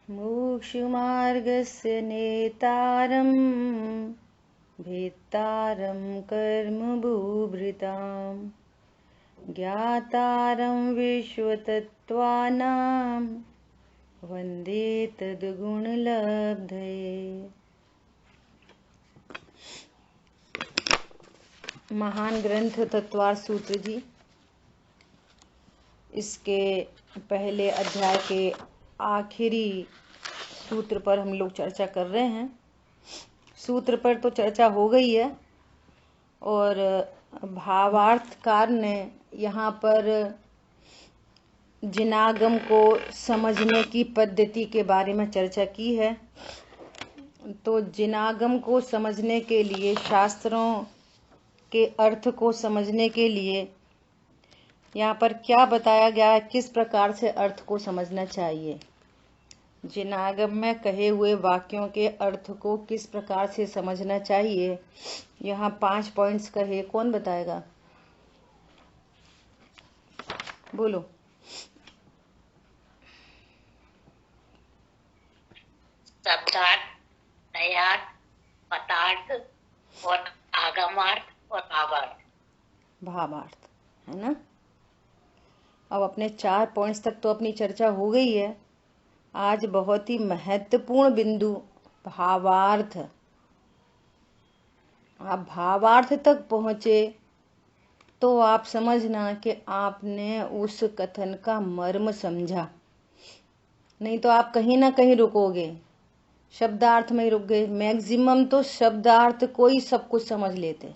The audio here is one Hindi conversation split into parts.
मोक्षमार्गस्य नेतारं भेत्तारं कर्मभूभृतां ज्ञातारं विश्वतत्त्वानां वन्दे तद्गुणलब्धये। महान ग्रंथ तत्वार्थ सूत्र जी, इसके पहले अध्याय के आखिरी सूत्र पर हम लोग चर्चा कर रहे हैं। सूत्र पर तो चर्चा हो गई है और भावार्थकार ने यहाँ पर जिनागम को समझने की पद्धति के बारे में चर्चा की है। तो जिनागम को समझने के लिए, शास्त्रों के अर्थ को समझने के लिए यहाँ पर क्या बताया गया है, किस प्रकार से अर्थ को समझना चाहिए। जिनागम में कहे हुए वाक्यों के अर्थ को किस प्रकार से समझना चाहिए, यहाँ 5 पॉइंट्स कहे। कौन बताएगा? बोलो। शब्दार्थ, नयार्थ, पदार्थ और आगमार्थ और भावार्थ। भावार्थ है ना। अब अपने 4 पॉइंट्स तक तो अपनी चर्चा हो गई है। आज बहुत ही महत्वपूर्ण बिंदु भावार्थ। आप भावार्थ तक पहुंचे तो आप समझना कि आपने उस कथन का मर्म समझा। नहीं तो आप कहीं ना कहीं रुकोगे, शब्दार्थ में ही रुक गए। मैक्सिमम तो शब्दार्थ को ही सब कुछ समझ लेते,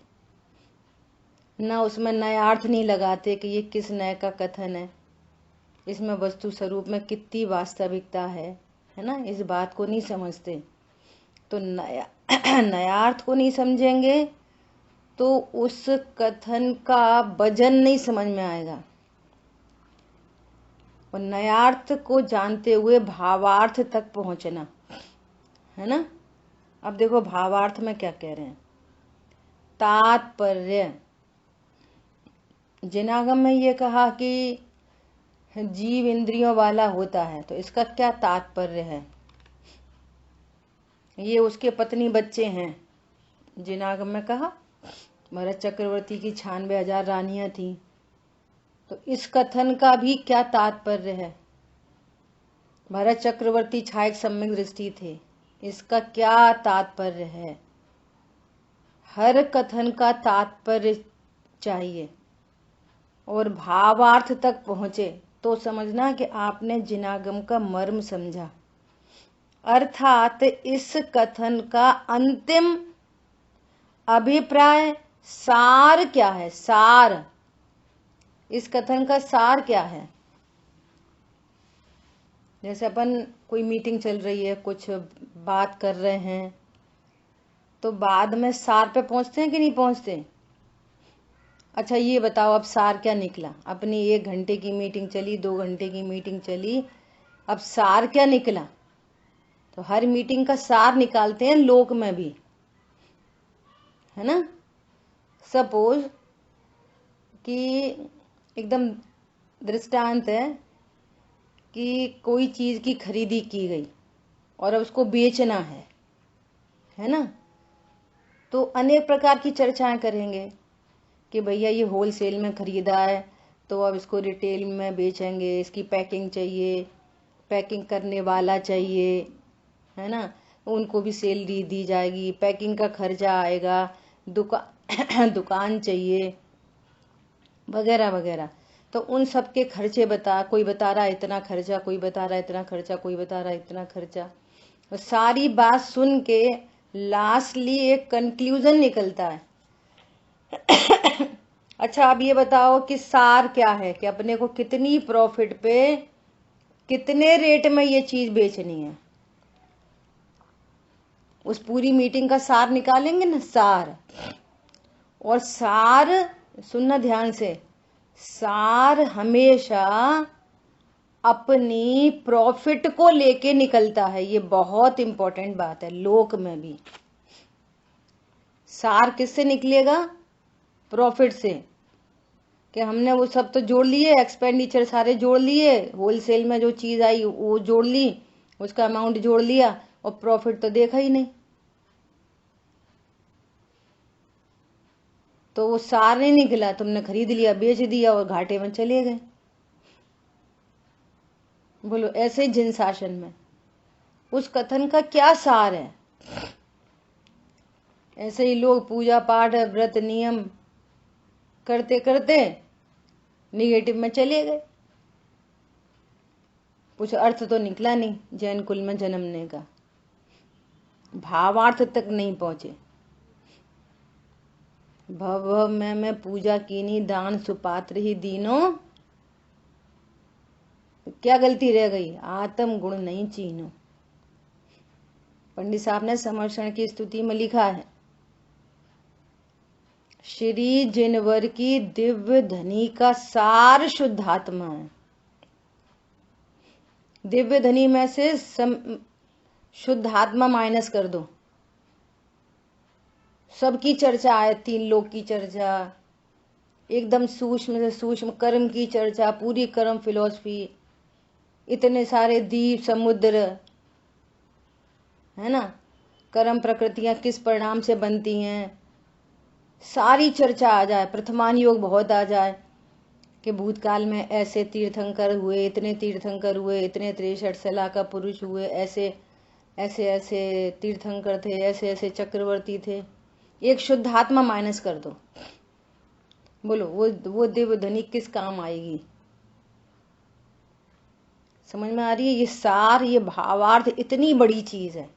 ना उसमें नया अर्थ नहीं लगाते कि ये किस नए का कथन है, इसमें वस्तु स्वरूप में कितनी वास्तविकता है ना, इस बात को नहीं समझते। तो नया अर्थ को नहीं समझेंगे तो उस कथन का वजन नहीं समझ में आएगा। और नयार्थ को जानते हुए भावार्थ तक पहुंचना है ना। अब देखो भावार्थ में क्या कह रहे हैं। तात्पर्य, जिनागम में ये कहा कि जीव इंद्रियों वाला होता है, तो इसका क्या तात्पर्य है। ये उसके पत्नी बच्चे हैं। जिनागम में कहा भरत चक्रवर्ती की 96,000 रानियां थीं, तो इस कथन का भी क्या तात्पर्य है। भरत चक्रवर्ती छायक सम्यक दृष्टि थे, इसका क्या तात्पर्य है। हर कथन का तात्पर्य चाहिए और भावार्थ तक पहुंचे तो समझना कि आपने जिनागम का मर्म समझा। अर्थात इस कथन का अंतिम अभिप्राय, सार क्या है। सार, इस कथन का सार क्या है। जैसे अपन कोई मीटिंग चल रही है, कुछ बात कर रहे हैं, तो बाद में सार पे पहुंचते हैं कि नहीं पहुंचते। अच्छा ये बताओ अब सार क्या निकला। अपनी 1 घंटे की मीटिंग चली, 2 घंटे की मीटिंग चली, अब सार क्या निकला। तो हर मीटिंग का सार निकालते हैं लोक में भी, है ना। सपोज कि एकदम दृष्टांत है कि कोई चीज की खरीदी की गई और अब उसको बेचना है ना। तो अनेक प्रकार की चर्चाएं करेंगे कि भैया ये होलसेल में खरीदा है तो अब इसको रिटेल में बेचेंगे, इसकी पैकिंग चाहिए, पैकिंग करने वाला चाहिए, है ना, उनको भी सैलरी दी जाएगी, पैकिंग का खर्चा आएगा, दुकान चाहिए वगैरह वगैरह। तो उन सब के खर्चे कोई बता रहा है इतना खर्चा, कोई बता रहा है इतना खर्चा, कोई बता रहा है इतना खर्चा। तो सारी बात सुन के लास्टली एक कंक्लूजन निकलता है। अच्छा अब ये बताओ कि सार क्या है, कि अपने को कितनी प्रॉफिट पे कितने रेट में ये चीज बेचनी है। उस पूरी मीटिंग का सार निकालेंगे ना, सार। और सार सुनना ध्यान से, सार हमेशा अपनी प्रॉफिट को लेके निकलता है। ये बहुत इंपॉर्टेंट बात है। लोक में भी सार किससे निकलेगा, प्रॉफिट से। कि हमने वो सब तो जोड़ लिए, एक्सपेंडिचर सारे जोड़ लिए, होलसेल में जो चीज आई वो जोड़ ली, उसका अमाउंट जोड़ लिया और प्रॉफिट तो देखा ही नहीं। तो वो सार नहीं निकला, तुमने खरीद लिया, बेच दिया और घाटे में चले गए। बोलो ऐसे ही जिन शासन में उस कथन का क्या सार है? ऐसे ही लोग पूजा पाठ व्रत नियम करते करते निगेटिव में चले गए। कुछ अर्थ तो निकला नहीं जैन कुल में जन्मने का, भावार्थ तक नहीं पहुंचे। भव भव मैं पूजा कीनी, दान सुपात्र ही दीनो। क्या गलती रह गई? आत्म गुण नहीं चीनो। पंडित साहब ने समर्षण की स्तुति में लिखा है, श्री जिनवर की दिव्य धनी का सार शुद्धात्मा है। दिव्य धनी में से शुद्धात्मा माइनस कर दो, सबकी चर्चा है, 3 लोक की चर्चा, एकदम सूक्ष्म से सूक्ष्म कर्म की चर्चा, पूरी कर्म फिलॉसफी, इतने सारे द्वीप समुद्र है ना, कर्म प्रकृतियां किस परिणाम से बनती हैं, सारी चर्चा आ जाए, प्रथमान योग बहुत आ जाए कि भूतकाल में ऐसे तीर्थंकर हुए, इतने तीर्थंकर हुए, इतने 63 सलाह का पुरुष हुए, ऐसे ऐसे ऐसे तीर्थंकर थे, ऐसे ऐसे चक्रवर्ती थे। एक शुद्धात्मा माइनस कर दो, बोलो वो दिव्य धनी किस काम आएगी? समझ में आ रही है? ये सार, ये भावार्थ इतनी बड़ी चीज है,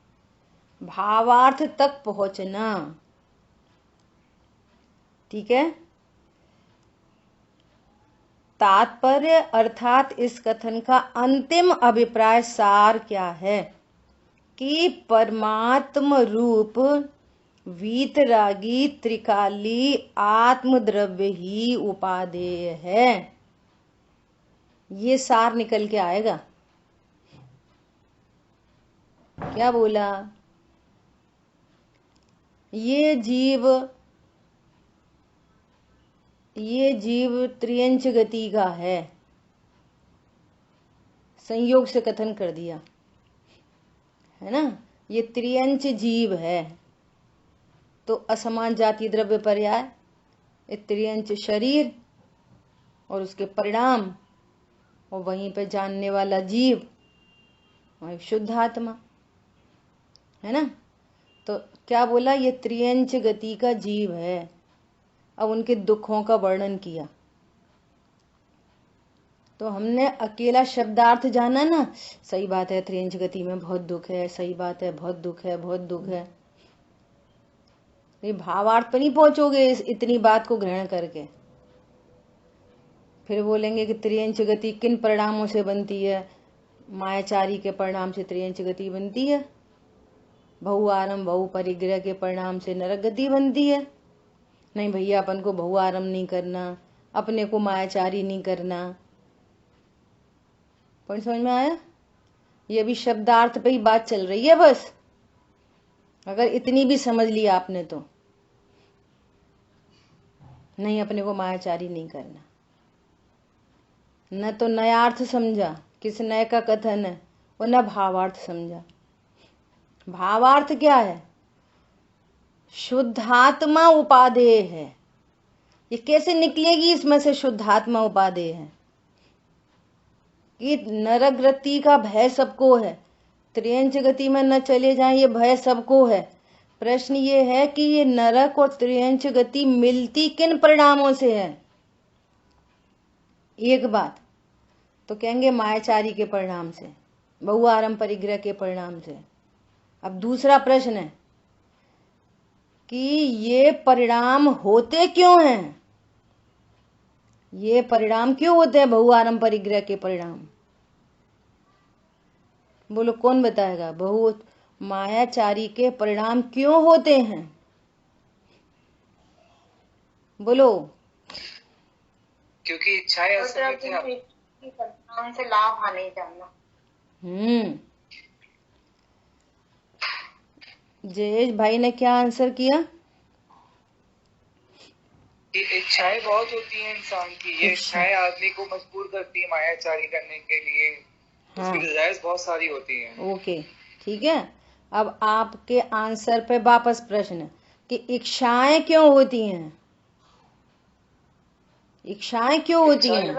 भावार्थ तक पहुंचना। ठीक है। तात्पर्य अर्थात इस कथन का अंतिम अभिप्राय सार क्या है कि परमात्म रूप वीतरागी त्रिकाली आत्मद्रव्य ही उपादेय है। ये सार निकल के आएगा। क्या बोला? ये जीव त्रियंच गति का है, संयोग से कथन कर दिया है ना। ये त्रियंच जीव है, तो असमान जाति द्रव्य पर्याय, त्रियंच शरीर और उसके परिणाम, और वहीं पे जानने वाला जीव और शुद्ध आत्मा है ना। तो क्या बोला? ये त्रियंच गति का जीव है। अब उनके दुखों का वर्णन किया, तो हमने अकेला शब्दार्थ जाना ना, सही बात है त्रियंच गति में बहुत दुख है, सही बात है बहुत दुख है, बहुत दुख है। ये भावार्थ पर नहीं पहुंचोगे इतनी बात को ग्रहण करके। फिर बोलेंगे कि त्रियंच गति किन परिणामों से बनती है? मायाचारी के परिणाम से त्रियंच गति बनती है, बहु आरम बहु परिग्रह के परिणाम से नरक गति बनती है। नहीं भैया, अपन को बहु आरम नहीं करना, अपने को मायाचारी नहीं करना। पॉइंट समझ में आया? ये भी शब्दार्थ पे ही बात चल रही है बस, अगर इतनी भी समझ लिया आपने तो। नहीं, अपने को मायाचारी नहीं करना। न तो नयार्थ समझा, किस नए का कथन है, और न भावार्थ समझा। भावार्थ क्या है? शुद्धात्मा उपादेय है। ये कैसे निकलेगी इसमें से शुद्धात्मा उपादेय है? कि नरक गति का भय सबको है, त्रियंच गति में न चले जाएं, ये भय सबको है। प्रश्न ये है कि ये नरक और त्रियंच गति मिलती किन परिणामों से है? एक बात तो कहेंगे मायाचारी के परिणाम से, बहुआरम परिग्रह के परिणाम से। अब दूसरा प्रश्न है कि ये परिणाम होते क्यों हैं? ये परिणाम क्यों होते हैं बहुआरम परिग्रह के परिणाम? बोलो कौन बताएगा? बहु मायाचारी के परिणाम क्यों होते हैं? बोलो। क्योंकि इच्छाएं असमित से लाभ आने जाना। जयेश भाई ने क्या आंसर किया? इच्छाएं बहुत होती हैं इंसान की, ये इच्छाएं आदमी को मजबूर करती है मायाचारी करने के लिए। हाँ उसकी डिजायर्स बहुत सारी होती हैं। ओके ठीक है। अब आपके आंसर पे वापस प्रश्न कि इच्छाएं क्यों होती हैं, इच्छाएं क्यों होती इच्छाएं हैं?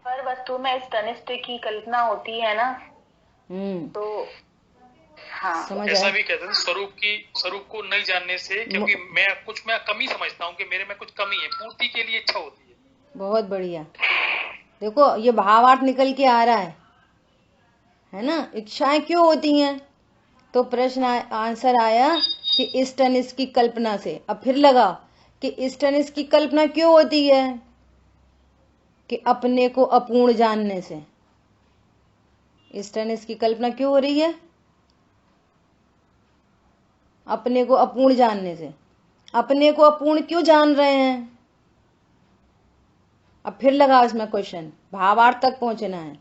हर वस्तु में इस तनिष्ठ की कल्पना होती है ना, तो हाँ समझ ऐसा आया। भी कहते हैं स्वरूप को नहीं जानने से, क्योंकि मैं कमी समझता हूँ कि मेरे में कुछ कमी है, पूर्ति के लिए इच्छा होती है। बहुत बढ़िया। देखो ये भावार्थ निकल के आ रहा है ना। इच्छाएं क्यों होती हैं? तो प्रश्न आंसर आया कि इष्टनिष्ठ की कल्पना से। अब फिर लगा कि इष्टनिष्ठ की कल्पना क्यों होती है? कि अपने को अपूर्ण जानने से। इष्टनिष्ठ की कल्पना क्यों हो रही है? अपने को अपूर्ण जानने से। अपने को अपूर्ण क्यों जान रहे हैं? अब फिर लगा इसमें क्वेश्चन, भावार्थ तक पहुंचना है।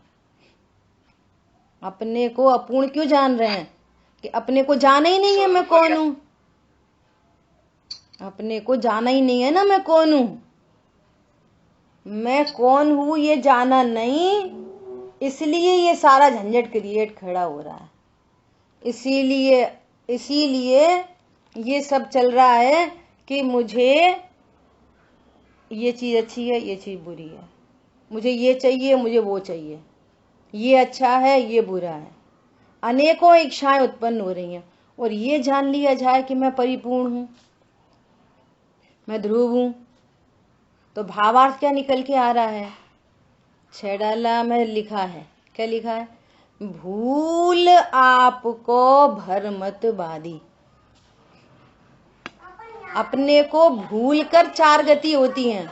अपने को अपूर्ण क्यों जान रहे हैं? कि अपने को जाना ही नहीं है मैं कौन हूं। अपने को जाना ही नहीं है ना मैं कौन हूं। मैं कौन हूं ये जाना नहीं, इसलिए ये सारा झंझट क्रिएट खड़ा हो रहा है। इसीलिए ये सब चल रहा है कि मुझे ये चीज अच्छी है, ये चीज बुरी है, मुझे ये चाहिए, मुझे वो चाहिए, ये अच्छा है, ये बुरा है। अनेकों इच्छाएं उत्पन्न हो रही हैं। और ये जान लिया जाए कि मैं परिपूर्ण हूं, मैं ध्रुव हूं, तो भावार्थ क्या निकल के आ रहा है? 6 डाला में लिखा है, क्या लिखा है? भूल आपको भरमत बादी। अपने को भूल कर 4 गति होती हैं।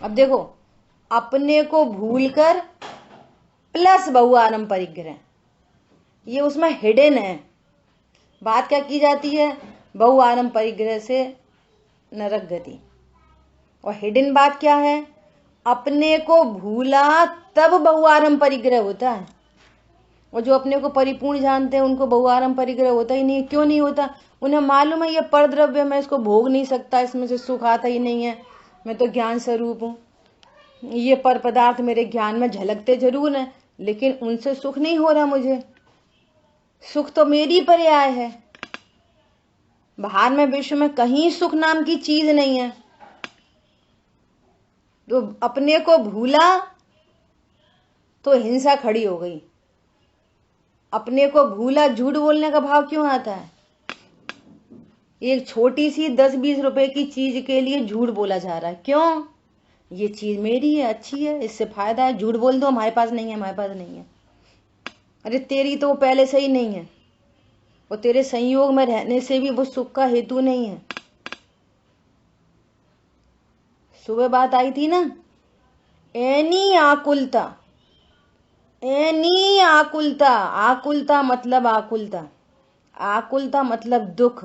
अब देखो, अपने को भूल कर प्लस बहुआरम परिग्रह, ये उसमें हिडन है। बात क्या की जाती है? बहुआरम परिग्रह से नरक गति। और हिडन बात क्या है? अपने को भूला तब बहुआरम परिग्रह होता है। और जो अपने को परिपूर्ण जानते हैं उनको बहुआरम परिग्रह होता ही नहीं। क्यों नहीं होता? उन्हें मालूम है ये परद्रव्य, मैं इसको भोग नहीं सकता, इसमें से सुख आता ही नहीं है, मैं तो ज्ञान स्वरूप हूँ। ये पर पदार्थ मेरे ज्ञान में झलकते जरूर हैं, लेकिन उनसे सुख नहीं हो रहा मुझे। सुख तो मेरी पर्याय है। बाहर में विश्व में कहीं सुख नाम की चीज नहीं है। तो अपने को भूला तो हिंसा खड़ी हो गई। अपने को भूला, झूठ बोलने का भाव क्यों आता है? एक छोटी सी 10-20 रुपए की चीज के लिए झूठ बोला जा रहा है। क्यों? ये चीज मेरी है, अच्छी है, इससे फायदा है, झूठ बोल दो हमारे पास नहीं है, हमारे पास नहीं है। अरे तेरी तो वो पहले से ही नहीं है, और तेरे संयोग में रहने से भी वो सुख का हेतु नहीं है। सुबह बात आई थी ना, एनी आकुलता, एनी आकुलता। आकुलता मतलब आकुलता, आकुलता मतलब दुख।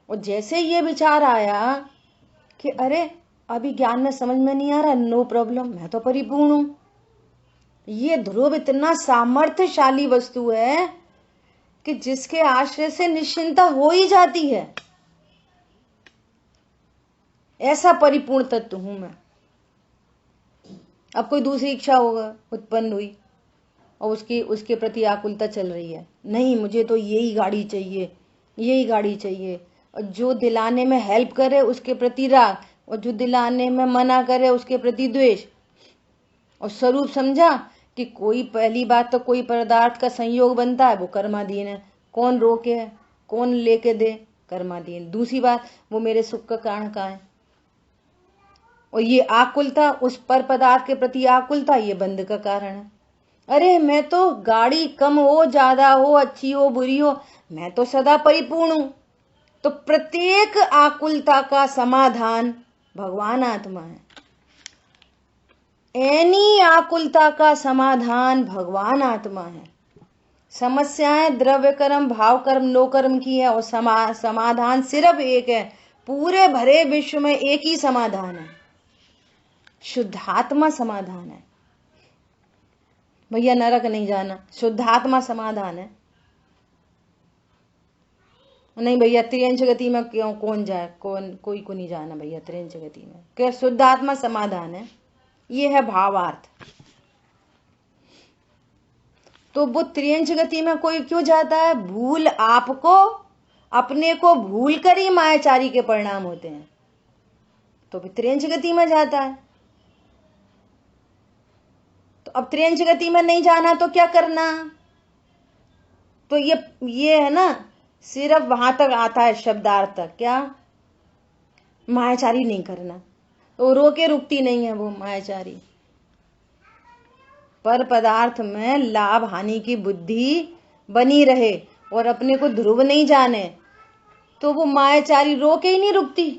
और जैसे ये विचार आया कि अरे अभी ज्ञान में समझ में नहीं आ रहा, नो प्रॉब्लम, मैं तो परिपूर्ण हूं। ये ध्रुव इतना सामर्थ्यशाली वस्तु है कि जिसके आश्रय से निश्चिंता हो ही जाती है। ऐसा परिपूर्ण तत्व हूं मैं। अब कोई दूसरी इच्छा होगा उत्पन्न हुई और उसके प्रति आकुलता चल रही है, नहीं मुझे तो यही गाड़ी चाहिए, यही गाड़ी चाहिए। और जो दिलाने में हेल्प करे उसके प्रति राग, और जो दिलाने में मना करे उसके प्रति द्वेष। और स्वरूप समझा कि कोई, पहली बात तो कोई पदार्थ का संयोग बनता है वो कर्माधीन है, कौन रोके है, कौन लेके दे, कर्माधीन। दूसरी बात, वो मेरे सुख का कारण कहाँ है? और ये आकुलता, उस पर पदार्थ के प्रति आकुलता, ये बंध का कारण है। अरे मैं तो गाड़ी कम हो, ज्यादा हो, अच्छी हो, बुरी हो, मैं तो सदा परिपूर्ण हूं। तो प्रत्येक आकुलता का समाधान भगवान आत्मा है। एनी आकुलता का समाधान भगवान आत्मा है। समस्याएं द्रव्य कर्म, भाव कर्म, नो कर्म की है, और समाधान सिर्फ एक है। पूरे भरे विश्व में एक ही समाधान है, शुद्धात्मा समाधान है। भैया नरक नहीं जाना, शुद्धात्मा समाधान है। नहीं भैया त्रियंश गति में क्यों, कौन जाए, कोई को नहीं जाना भैया त्रियंश गति में, क्या? शुद्धात्मा समाधान है। ये है भावार्थ। तो वो त्रियंच गति में कोई क्यों जाता है? भूल आपको, अपने को भूल कर ही मायाचारी के परिणाम होते हैं, तो फिर त्रियंच गति में जाता है। तो अब त्रियंच गति में नहीं जाना तो क्या करना? तो ये है ना, सिर्फ वहां तक आता है शब्दार्थ तक, क्या मायाचारी नहीं करना, तो रोके रुकती नहीं है वो मायाचारी। पर पदार्थ में लाभ हानि की बुद्धि बनी रहे और अपने को ध्रुव नहीं जाने, तो वो मायाचारी रोके ही नहीं रुकती।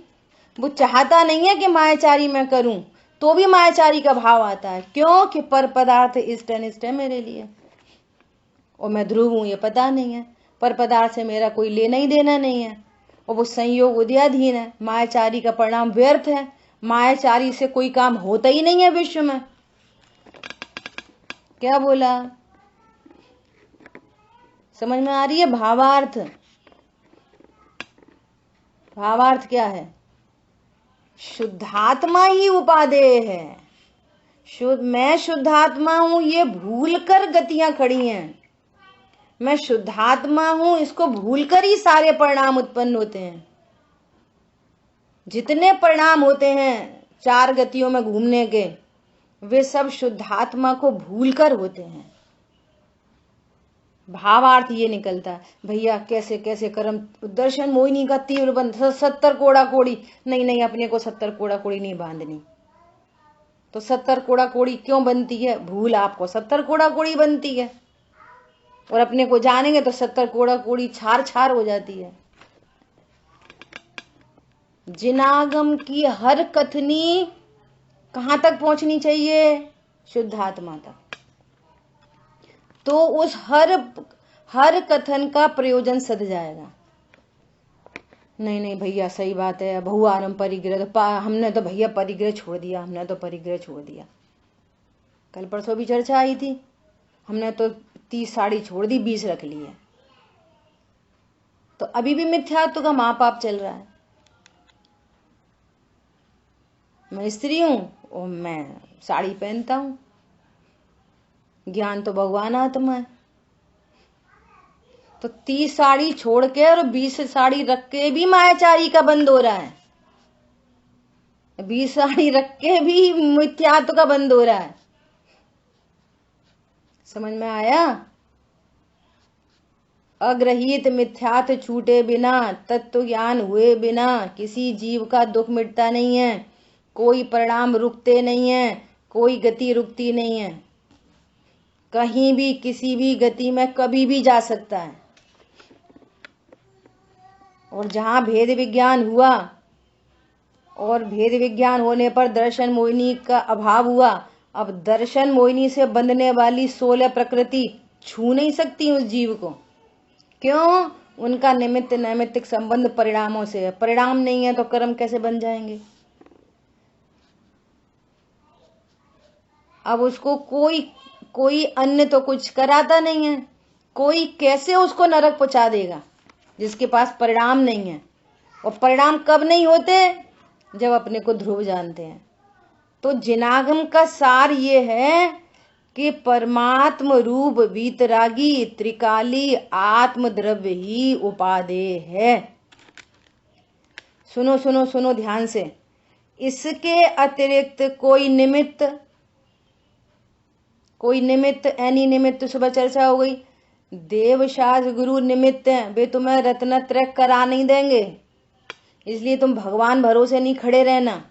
वो चाहता नहीं है कि मायाचारी मैं करूं, तो भी मायाचारी का भाव आता है। क्यों? कि पर पदार्थ इष्ट अनिष्ट है मेरे लिए, और मैं ध्रुव हूं ये पता नहीं है। पर पदार्थ से मेरा कोई लेना ही देना नहीं है, और वो संयोग उदयाधीन है। मायाचारी का परिणाम व्यर्थ है, मायाचारी से कोई काम होता ही नहीं है विश्व में। क्या बोला? समझ में आ रही है? भावार्थ, भावार्थ क्या है? शुद्धात्मा ही उपादेय है। मैं शुद्धात्मा हूं, ये भूलकर गतियां खड़ी हैं। मैं शुद्धात्मा हूं, इसको भूलकर ही सारे परिणाम उत्पन्न होते हैं। जितने परिणाम होते हैं चार गतियों में घूमने के, वे सब शुद्धात्मा को भूलकर होते हैं। भावार्थ ये निकलता है भैया कैसे कैसे कर्म, दर्शन मोहिनी का तीव्र बंध, 70 कोड़ा कोड़ी। नहीं, अपने को 70 कोड़ा कोड़ी नहीं बांधनी। तो 70 कोड़ा कोड़ी क्यों बनती है? भूल आपको 70 कोड़ा कोड़ी बनती है, और अपने को जानेंगे तो 70 कोड़ा कोड़ी छार छार हो जाती है। जिनागम की हर कथनी कहां तक पहुंचनी चाहिए? शुद्धात्मा तक। तो उस हर कथन का प्रयोजन सद जाएगा। नहीं भैया सही बात है, बहुआरम परिग्रह, तो हमने तो भैया परिग्रह छोड़ दिया, हमने तो परिग्रह छोड़ दिया। कल परसों भी चर्चा आई थी, हमने तो 30 साड़ी छोड़ दी, 20 रख ली है। तो अभी भी मिथ्यात्व का महापाप चल रहा है। मैं स्त्री हूं और मैं साड़ी पहनता हूं, ज्ञान तो भगवान आत्मा है। तो 30 साड़ी छोड़ के और 20 साड़ी रख के भी मायाचारी का बंद हो रहा है, 20 साड़ी रख के भी मिथ्यात्व का बंद हो रहा है। समझ में आया? अग्रहित मिथ्यात्व छूटे बिना, तत्व ज्ञान हुए बिना किसी जीव का दुख मिटता नहीं है, कोई परिणाम रुकते नहीं है, कोई गति रुकती नहीं है। कहीं भी किसी भी गति में कभी भी जा सकता है। और जहां भेद विज्ञान हुआ, और भेद विज्ञान होने पर दर्शन मोहिनी का अभाव हुआ, अब दर्शन मोहिनी से बंधने वाली 16 प्रकृति छू नहीं सकती उस जीव को। क्यों? उनका निमित्त नैमित्तिक संबंध परिणामों से है। परिणाम नहीं है तो कर्म कैसे बन जाएंगे? अब उसको कोई अन्य तो कुछ कराता नहीं है, कोई कैसे उसको नरक पहुंचा देगा जिसके पास परिणाम नहीं है। और परिणाम कब नहीं होते? जब अपने को ध्रुव जानते हैं। तो जिनागम का सार ये है कि परमात्म रूप वीतरागी त्रिकाली आत्म द्रव्य ही उपादेय है। सुनो सुनो सुनो ध्यान से। इसके अतिरिक्त कोई निमित्त एनी निमित्त, सुबह चर्चा हो गई। देवशास्त्र गुरु निमित्त हैं, वे तुम्हें रत्नत्रय करा नहीं देंगे, इसलिए तुम भगवान भरोसे नहीं खड़े रहना।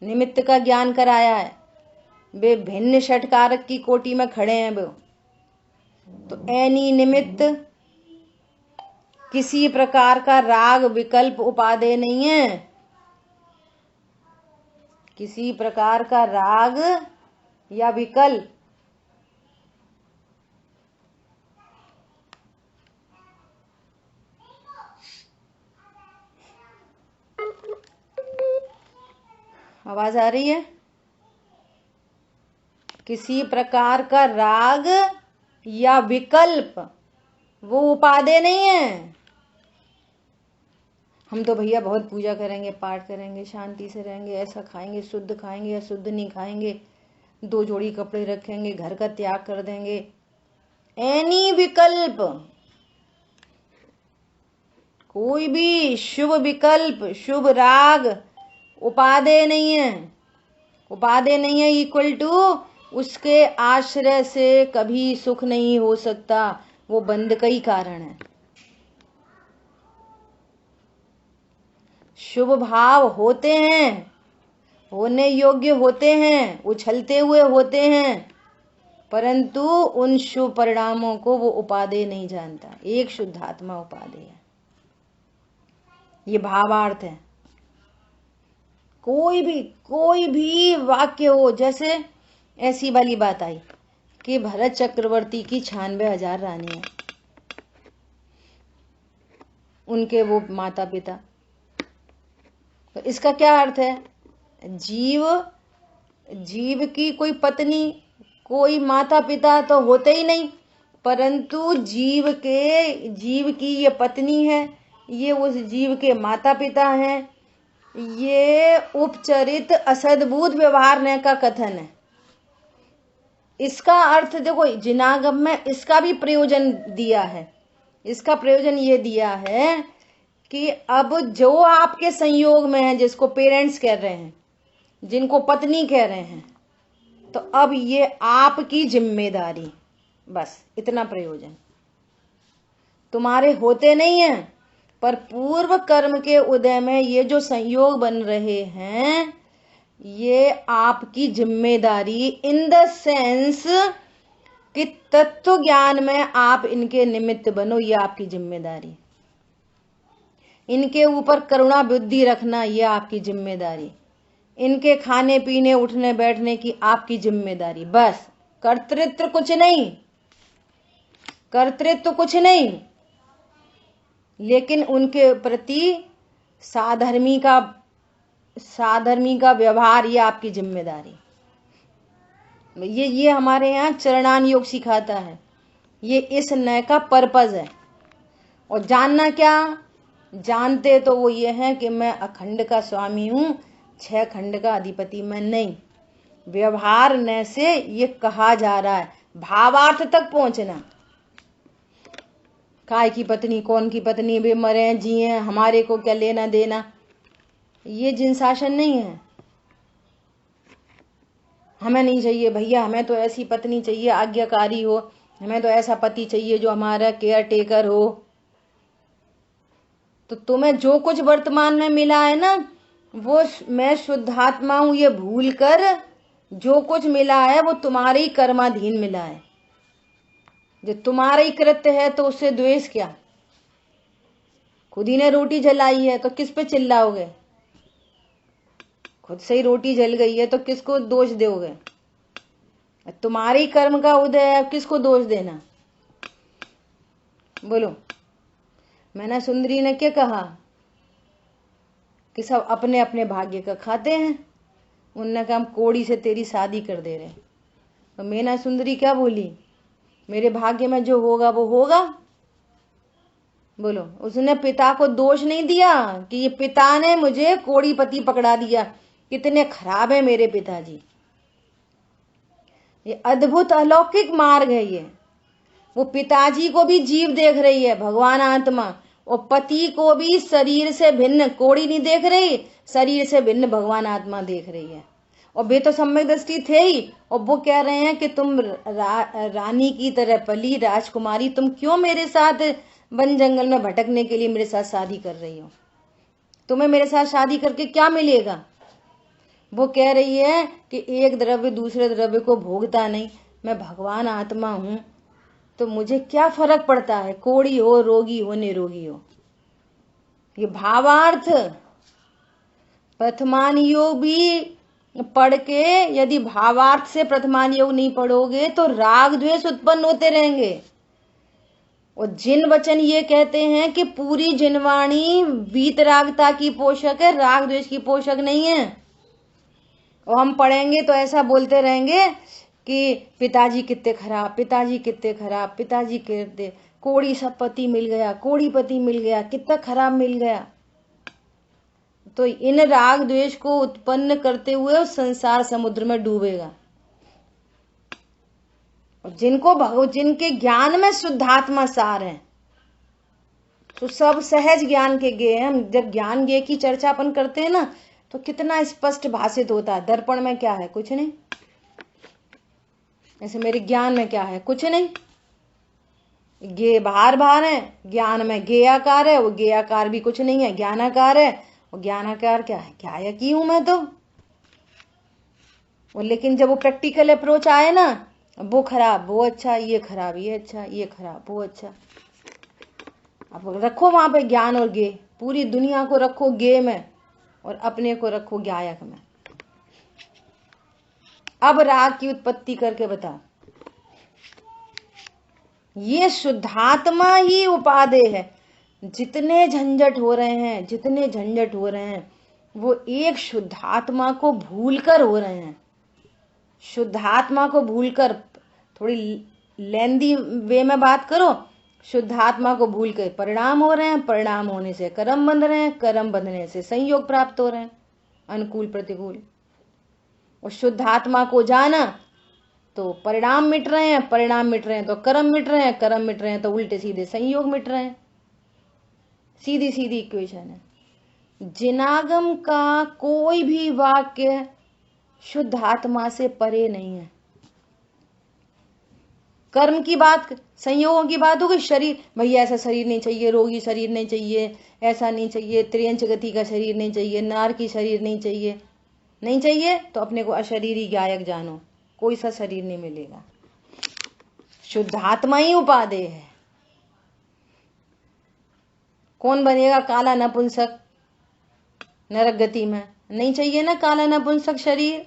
निमित्त का ज्ञान कराया है, वे भिन्न षटकारक की कोटि में खड़े हैं वो। तो एनी निमित्त किसी प्रकार का राग विकल्प उपादेय नहीं है, किसी प्रकार का राग या विकल्प। आवाज आ रही है? किसी प्रकार का राग या विकल्प वो उपादेय नहीं है। हम तो भैया बहुत पूजा करेंगे, पाठ करेंगे, शांति से रहेंगे, ऐसा खाएंगे, शुद्ध खाएंगे या शुद्ध नहीं खाएंगे, 2 जोड़ी कपड़े रखेंगे, घर का त्याग कर देंगे। एनी विकल्प, कोई भी शुभ विकल्प, शुभ राग उपादेय नहीं है। उपादेय नहीं है इक्वल टू उसके आश्रय से कभी सुख नहीं हो सकता, वो बंध का ही कारण है। शुभ भाव होते हैं, होने योग्य होते हैं, उछलते हुए होते हैं, परंतु उन शुभ परिणामों को वो उपादेय नहीं जानता। एक शुद्धात्मा उपादेय है। ये भावार्थ है। कोई भी वाक्य हो, जैसे ऐसी वाली बात आई कि भरत चक्रवर्ती की 96,000 रानी है, उनके वो माता पिता, तो इसका क्या अर्थ है? जीव की कोई पत्नी, कोई माता पिता तो होते ही नहीं, परंतु जीव की ये पत्नी है, ये उस जीव के माता पिता हैं। ये उपचरित असद्भुत व्यवहार ने का कथन है। इसका अर्थ देखो, जिनागम में इसका भी प्रयोजन दिया है। इसका प्रयोजन ये दिया है कि अब जो आपके संयोग में है, जिसको पेरेंट्स कह रहे हैं, जिनको पत्नी कह रहे हैं, तो अब ये आपकी जिम्मेदारी, बस इतना प्रयोजन। तुम्हारे होते नहीं है, पर पूर्व कर्म के उदय में ये जो संयोग बन रहे हैं, ये आपकी जिम्मेदारी, इन द सेंस कि तत्व ज्ञान में आप इनके निमित्त बनो, ये आपकी जिम्मेदारी। इनके ऊपर करुणा बुद्धि रखना, ये आपकी जिम्मेदारी। इनके खाने पीने उठने बैठने की आपकी जिम्मेदारी। बस कर्तृत्व कुछ नहीं, कर्तृत्व कुछ नहीं, लेकिन उनके प्रति साधर्मी का व्यवहार, ये आपकी जिम्मेदारी। ये हमारे यहाँ चरणान योग सिखाता है। ये इस नय का पर्पज है। और जानना क्या? जानते तो वो ये है कि मैं अखंड का स्वामी हूं, 6 खंड का अधिपति मैं नहीं। व्यवहार न से ये कहा जा रहा है, भावार्थ तक पहुंचना। काय की पत्नी, कौन की पत्नी, वे मरे जिए, हमारे को क्या लेना देना, ये जिन शासन नहीं है। हमें नहीं चाहिए भैया, हमें तो ऐसी पत्नी चाहिए आज्ञाकारी हो, हमें तो ऐसा पति चाहिए जो हमारा केयर टेकर हो। तो तुम्हें जो कुछ वर्तमान में मिला है ना, वो मैं शुद्धात्मा हूं ये भूल कर जो कुछ मिला है वो तुम्हारे ही कर्माधीन मिला है। जो तुम्हारा ही कृत्य है तो उससे द्वेष क्या? खुद ही ने रोटी जलाई है तो किस पे चिल्लाओगे? खुद से ही रोटी जल गई है तो किसको दोष दोगे? तुम्हारे ही कर्म का उदय है, किसको दोष देना? बोलो। मैना सुंदरी ने क्या कहा कि सब अपने अपने भाग्य का खाते हैं। उनने कहा हम कोड़ी से तेरी शादी कर दे रहे। तो मैना सुंदरी क्या बोली? मेरे भाग्य में जो होगा वो होगा। बोलो। उसने पिता को दोष नहीं दिया कि ये पिता ने मुझे कोड़ीपति पकड़ा दिया, कितने खराब है मेरे पिताजी। ये अद्भुत अलौकिक मार्ग है ये। वो पिताजी को भी जीव देख रही है, भगवान आत्मा, और पति को भी शरीर से भिन्न, कोड़ी नहीं देख रही, शरीर से भिन्न भगवान आत्मा देख रही है। और वे तो सम्यक दृष्टि थे ही, और वो कह रहे हैं कि तुम रानी की तरह पली, राजकुमारी, तुम क्यों मेरे साथ वन जंगल में भटकने के लिए मेरे साथ शादी कर रही हो? तुम्हें मेरे साथ शादी करके क्या मिलेगा? वो कह रही है कि एक द्रव्य दूसरे द्रव्य को भोगता नहीं, मैं भगवान आत्मा हूं, तो मुझे क्या फर्क पड़ता है, कोड़ी हो, रोगी हो, निरोगी हो। ये भावार्थ। प्रथमान योग भी पढ़ के यदि भावार्थ से प्रथमान योग नहीं पढ़ोगे तो राग द्वेष उत्पन्न होते रहेंगे। और जिन वचन ये कहते हैं कि पूरी जिनवाणी वीतरागता की पोषक है, राग द्वेष की पोषक नहीं है। और हम पढ़ेंगे तो ऐसा बोलते रहेंगे कि पिताजी कितने खराब, पिताजी कितने खराब, पिताजी कितने, कोड़ी सा पति मिल गया, कोड़ी पति मिल गया, कितना खराब मिल गया। तो इन राग द्वेष को उत्पन्न करते हुए उस संसार समुद्र में डूबेगा। और जिनके ज्ञान में शुद्धात्मा सार है, तो सब सहज ज्ञान के गे हैं। हम जब ज्ञान गे की चर्चा अपन करते हैं ना, तो कितना स्पष्ट भाषित होता है। दर्पण में क्या है? कुछ नहीं। ऐसे मेरे ज्ञान में क्या है? कुछ नहीं। गे बाहर बाहर है, ज्ञान में गे आकार है, वो गे आकार भी कुछ नहीं है, ज्ञानाकार है। और ज्ञानाकार क्या है? क्या है की हूं मैं तो। और लेकिन जब वो प्रैक्टिकल अप्रोच आए ना, वो खराब वो अच्छा, ये खराब ये अच्छा, ये खराब वो अच्छा। अब रखो वहां पे ज्ञान और गे, पूरी दुनिया को रखो गे में और अपने को रखो ज्ञायक में। अब राग की उत्पत्ति करके बता। ये शुद्धात्मा ही उपादेय है। जितने झंझट हो रहे हैं, जितने झंझट हो रहे हैं, वो एक शुद्धात्मा को भूलकर हो रहे हैं। शुद्धात्मा को भूलकर, थोड़ी लेंदी वे में बात करो, शुद्धात्मा को भूलकर परिणाम हो रहे हैं, परिणाम होने से कर्म बंध रहे हैं, कर्म बंधने से संयोग प्राप्त हो रहे हैं, अनुकूल प्रतिकूल। और शुद्धात्मा को जाना तो परिणाम मिट रहे हैं, परिणाम मिट रहे हैं तो कर्म मिट रहे हैं, कर्म मिट रहे हैं तो उल्टे सीधे संयोग मिट रहे हैं। सीधी सीधी इक्वेशन है। जिनागम का कोई भी वाक्य शुद्धात्मा से परे नहीं है। कर्म की बात, संयोगों की बात हो गई। शरीर, भैया ऐसा शरीर नहीं चाहिए, रोगी शरीर नहीं चाहिए, ऐसा नहीं चाहिए, त्रियंच गति का शरीर नहीं चाहिए, नार की शरीर नहीं चाहिए। नहीं चाहिए तो अपने को अशरीरी गायक जानो, कोई सा शरीर नहीं मिलेगा। शुद्धात्मा ही उपादेय है। कौन बनेगा काला नपुंसक नरक गति में? नहीं चाहिए ना काला नपुंसक शरीर,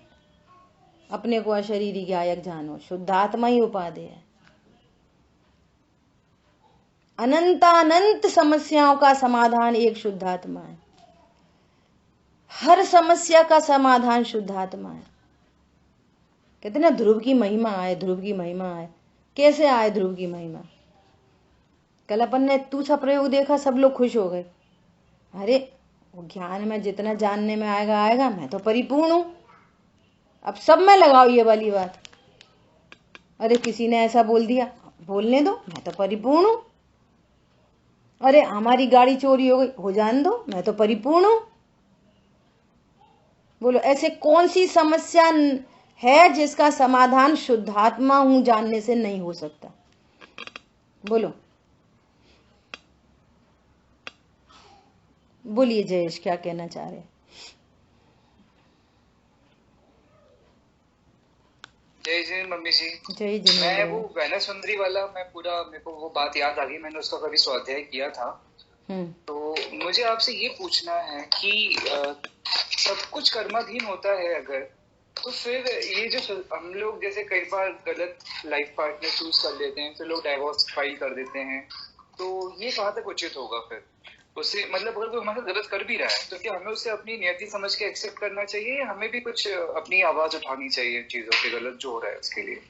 अपने को अशरीरी गायक जानो। शुद्धात्मा ही उपादेय है। अनंतानंत समस्याओं का समाधान एक शुद्धात्मा है। हर समस्या का समाधान शुद्धात्मा है। कहते ना ध्रुव की महिमा आए, ध्रुव की महिमा आए। कैसे आए ध्रुव की महिमा? कल अपन ने तू सा प्रयोग देखा, सब लोग खुश हो गए। अरे वो ज्ञान में जितना जानने में आएगा आएगा, मैं तो परिपूर्ण हूं। अब सब में लगाओ ये वाली बात। अरे किसी ने ऐसा बोल दिया, बोलने दो, मैं तो परिपूर्ण हूं। अरे हमारी गाड़ी चोरी हो गई, हो जाने दो, मैं तो परिपूर्ण हूं। बोलो ऐसे कौन सी समस्या है जिसका समाधान शुद्धात्मा हूं जानने से नहीं हो सकता? बोलो, बोलिए जयेश, क्या कहना चाह रहे? जय जिन मम्मी जी। जय जिन। मैं वो वैना सुंदरी वाला, मैं पूरा, मेरे को वो बात याद आ गई, मैंने उसका कभी स्वाध्याय किया था। तो मुझे आपसे ये पूछना है कि सब कुछ कर्माधीन होता है अगर, तो फिर ये जो हम लोग जैसे कई बार गलत लाइफ पार्टनर चूज कर लेते हैं, फिर लोग डाइवोर्स फाइल कर देते हैं, तो ये कहाँ तक उचित होगा? फिर उससे मतलब अगर कोई हमारे गलत कर भी रहा है तो क्या हमें उसे अपनी नियति समझ के एक्सेप्ट करना चाहिए, या हमें भी कुछ अपनी आवाज उठानी चाहिए चीजों के गलत जो हो रहा है उसके लिए?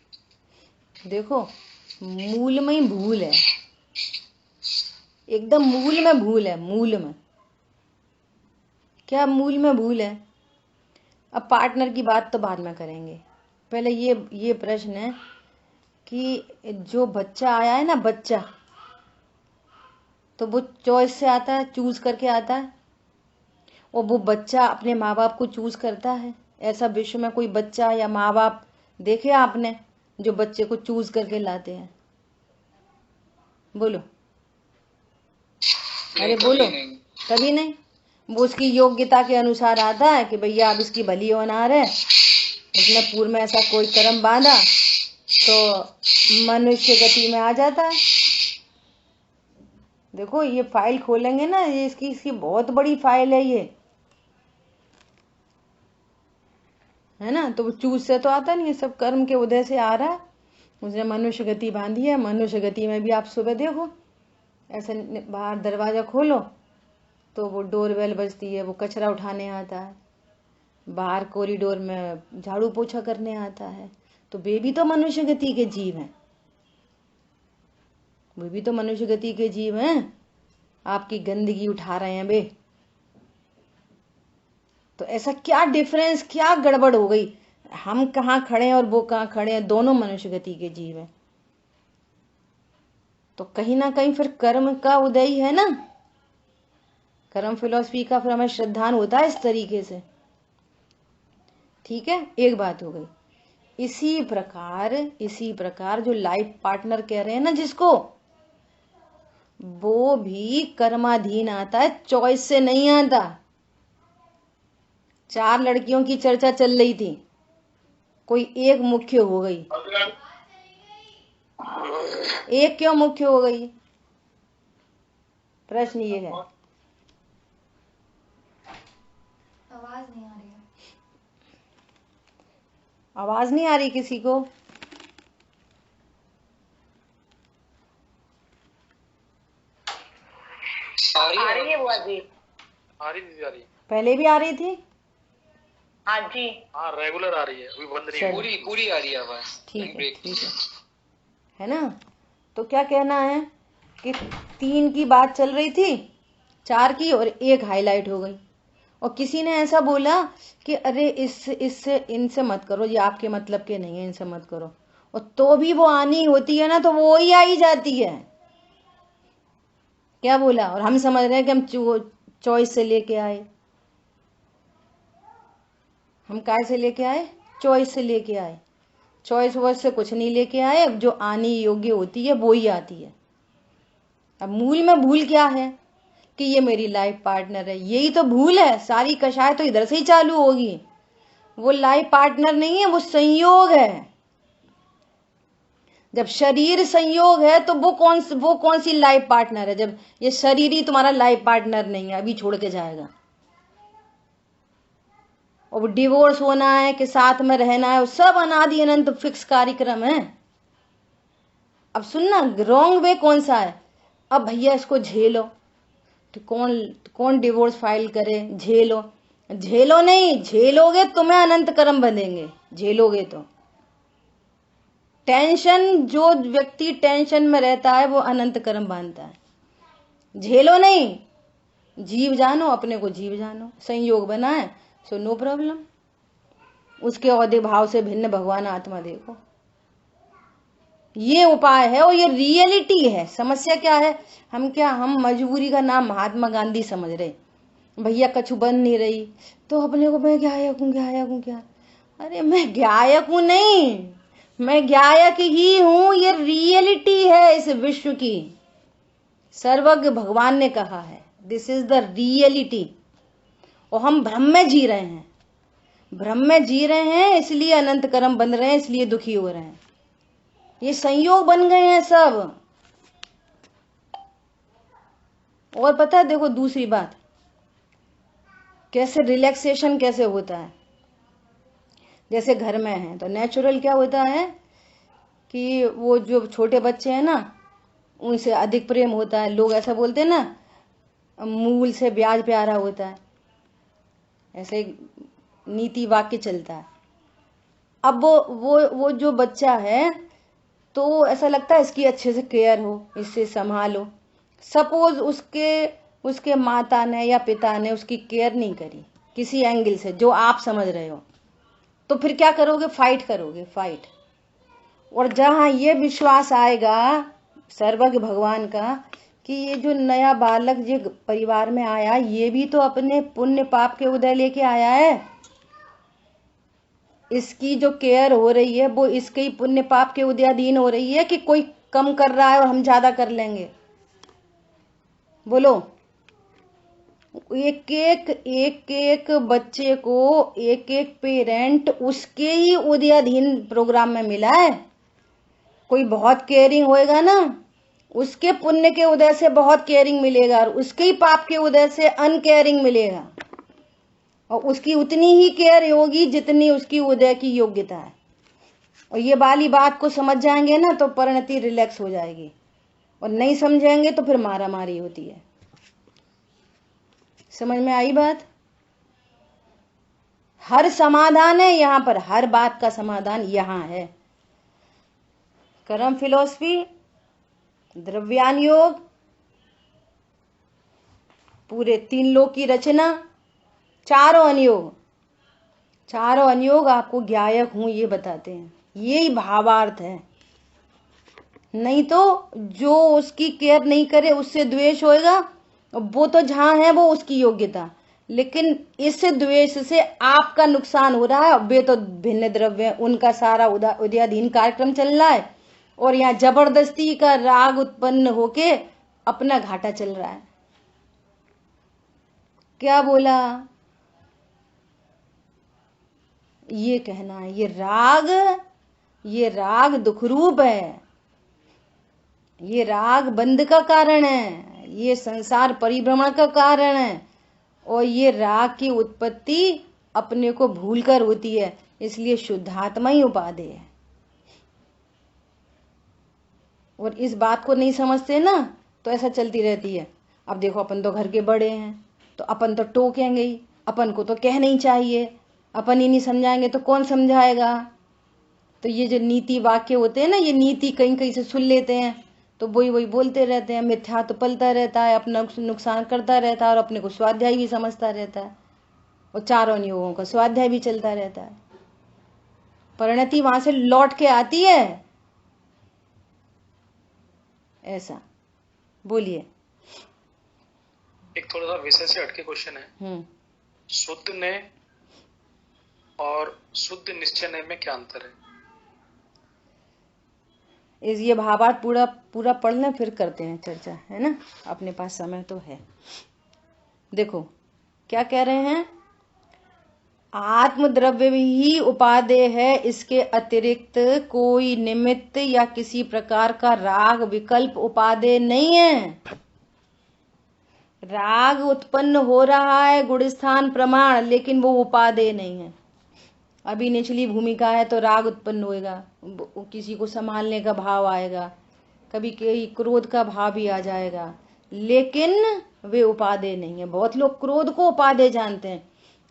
देखो, मूल में ही भूल है, एकदम मूल में भूल है। मूल में क्या? मूल में भूल है। अब पार्टनर की बात तो बाद में करेंगे, पहले ये प्रश्न है कि जो बच्चा आया है ना, बच्चा तो वो चॉइस से आता है, चूज करके आता है, और वो बच्चा अपने माँ बाप को चूज करता है। ऐसा विश्व में कोई बच्चा या माँ बाप देखे आपने जो बच्चे को चूज करके लाते हैं? बोलो, अरे बोलो। कभी नहीं। वो उसकी योग्यता के अनुसार आता है कि भैया अब इसकी भली होनार है, उसने पूर्व में ऐसा कोई कर्म बांधा तो मनुष्य गति में आ जाता है। देखो ये फाइल खोलेंगे ना, ये इसकी बहुत बड़ी फाइल है ये, है ना। तो वो चूज से तो आता नहीं है, सब कर्म के उदय से आ रहा है। उसने मनुष्य गति बांधी है। मनुष्य गति में भी आप सुबह देखो, ऐसे बाहर दरवाजा खोलो तो वो डोरबेल बजती है, वो कचरा उठाने आता है, बाहर कॉरिडोर में झाड़ू पोछा करने आता है। तो वे भी तो मनुष्य गति के जीव हैं, वे भी तो मनुष्य गति के जीव हैं। आपकी गंदगी उठा रहे हैं वे। तो ऐसा क्या डिफरेंस, क्या गड़बड़ हो गई? हम कहाँ खड़े हैं और वो कहाँ खड़े हैं? दोनों मनुष्य गति के जीव हैं। तो कहीं ना कहीं फिर कर्म का उदय ही है ना। कर्म फिलॉसफी का फिर हमें श्रद्धान होता है इस तरीके से। ठीक है, एक बात हो गई। इसी प्रकार जो लाइफ पार्टनर कह रहे हैं ना जिसको, वो भी कर्माधीन आता है, चॉइस से नहीं आता। 4 लड़कियों की चर्चा चल रही थी, कोई एक मुख्य हो गई। एक क्यों मुख्य हो गई? प्रश्न ये है। आवाज नहीं आ रही है। आवाज नहीं आ रही किसी को? आ रही है बुआ जी? आ रही पहले भी आ रही थी? हाँ जी, हाँ रेगुलर आ रही है, अभी बंद नहीं है। पूरी आ रही है आवाज। ठीक है ना। तो क्या कहना है कि 3 की बात चल रही थी, 4 की, और 1 हाईलाइट हो गई। और किसी ने ऐसा बोला कि अरे इससे इनसे मत करो, ये आपके मतलब के नहीं है, इनसे मत करो। और तो भी वो आनी होती है ना, तो वो ही आई जाती है। क्या बोला? और हम समझ रहे हैं कि हम चॉइस से लेके आए। हम काय से लेके आए? चॉइस से लेके आए। चॉइस वर्ड से कुछ नहीं लेके आए। अब जो आने योग्य होती है वो ही आती है। अब मूल में भूल क्या है कि ये मेरी लाइफ पार्टनर है, यही तो भूल है। सारी कषाय तो इधर से ही चालू होगी। वो लाइफ पार्टनर नहीं है, वो संयोग है। जब शरीर संयोग है तो वो कौन सी लाइफ पार्टनर है, जब ये शरीर ही तुम्हारा लाइफ पार्टनर नहीं है, अभी छोड़ के जाएगा। और डिवोर्स होना है कि साथ में रहना है, वो सब अनादि अनंत फिक्स कार्यक्रम है। अब सुनना, रॉन्ग वे कौन सा है? अब भैया इसको झेलो, तो कौन डिवोर्स फाइल करे? झेलो नहीं, झेलोगे तुम्हें अनंत कर्म बंधेंगे। झेलोगे तो टेंशन, जो व्यक्ति टेंशन में रहता है वो अनंत कर्म बांधता है। झेलो नहीं, जीव जानो, अपने को जीव जानो। संयोग बना है सो नो प्रॉब्लम। उसके औदे भाव से भिन्न भगवान आत्मा देखो, ये उपाय है और ये रियलिटी है। समस्या क्या है? हम मजबूरी का नाम महात्मा गांधी समझ रहे। भैया कछु बन नहीं रही तो अपने को मैं गायक हूँ क्या? अरे मैं गायक हूँ नहीं, मैं गायक ही हूं। ये रियलिटी है इस विश्व की। सर्वज्ञ भगवान ने कहा है, दिस इज द रियलिटी। और हम भ्रम में जी रहे हैं, इसलिए अनंत कर्म बन रहे हैं, इसलिए दुखी हो रहे हैं। ये संयोग बन गए हैं सब। और पता है, देखो दूसरी बात, कैसे रिलैक्सेशन कैसे होता है। जैसे घर में है तो नेचुरल क्या होता है कि वो जो छोटे बच्चे हैं ना, उनसे अधिक प्रेम होता है। लोग ऐसा बोलते हैं ना, मूल से ब्याज प्यारा होता है, ऐसे नीति वाक्य चलता है। अब वो जो बच्चा है तो ऐसा लगता है इसकी अच्छे से केयर हो, इससे संभालो। सपोज उसके माता ने या पिता ने उसकी केयर नहीं करी किसी एंगल से, जो आप समझ रहे हो, तो फिर क्या करोगे? फाइट करोगे, फाइट। और जहां ये विश्वास आएगा सर्वज्ञ भगवान का कि ये जो नया बालक जो परिवार में आया, ये भी तो अपने पुण्य पाप के उदय लेके आया है, इसकी जो केयर हो रही है वो इसके ही पुण्य पाप के उदयाधीन हो रही है कि कोई कम कर रहा है और हम ज्यादा कर लेंगे? बोलो। एक बच्चे को एक पेरेंट उसके ही उदयाधीन प्रोग्राम में मिला है। कोई बहुत केयरिंग होएगा ना, उसके पुण्य के उदय से बहुत केयरिंग मिलेगा, और उसके ही पाप के उदय से अनकेयरिंग मिलेगा। और उसकी उतनी ही केयर होगी जितनी उसकी उदय की योग्यता है। और ये वाली बात को समझ जाएंगे ना तो परिणति रिलैक्स हो जाएगी, और नहीं समझेंगे तो फिर मारा मारी होती है। समझ में आई बात? हर समाधान है यहां पर, हर बात का समाधान यहां है। कर्म फिलॉसफी, द्रव्यान योग, पूरे 3 लोक की रचना, चारों अनियोग आपको गायक हूं ये बताते हैं। यही भावार्थ है। नहीं तो जो उसकी केयर नहीं करे उससे द्वेष होएगा, वो तो जहां है वो उसकी योग्यता, लेकिन इस द्वेष से आपका नुकसान हो रहा है। वे तो भिन्न द्रव्य, उनका सारा उदयाधीन कार्यक्रम चल रहा है और यहाँ जबरदस्ती का राग उत्पन्न होके अपना घाटा चल रहा है। क्या बोला? ये कहना है ये राग दुखरूप है, ये राग बंध का कारण है, ये संसार परिभ्रमण का कारण है, और ये राग की उत्पत्ति अपने को भूलकर होती है, इसलिए शुद्धात्मा ही उपादेय है। और इस बात को नहीं समझते ना तो ऐसा चलती रहती है। अब देखो, अपन तो घर के बड़े हैं तो अपन तो टोकेंगे ही, अपन को तो कहना ही चाहिए, अपन ही नहीं समझाएंगे तो कौन समझाएगा। तो ये जो नीति वाक्य होते हैं ना, ये नीति कहीं कहीं से सुन लेते हैं तो वही बोलते रहते हैं। मिथ्या तो पलता रहता है, अपना नुकसान करता रहता है और अपने को स्वाध्याय भी समझता रहता है, और चारों नियोगों का स्वाध्याय भी चलता रहता है। परिणति वहां से लौट के आती है। ऐसा बोलिए। एक थोड़ा सा विषय से हटके क्वेश्चन है। शुद्ध ने और शुद्ध निश्चय ने में क्या अंतर है? ये भावार्थ पूरा पढ़ लें, फिर करते हैं चर्चा, है ना? अपने पास समय तो है। देखो क्या कह रहे हैं, आत्मद्रव्य ही उपादेय है, इसके अतिरिक्त कोई निमित्त या किसी प्रकार का राग विकल्प उपादेय नहीं है। राग उत्पन्न हो रहा है गुणस्थान प्रमाण, लेकिन वो उपादेय नहीं है। अभी निचली भूमिका है तो राग उत्पन्न होएगा, किसी को संभालने का भाव आएगा, कभी कभी क्रोध का भाव भी आ जाएगा, लेकिन वे उपादेय नहीं है। बहुत लोग क्रोध को उपादेय जानते हैं।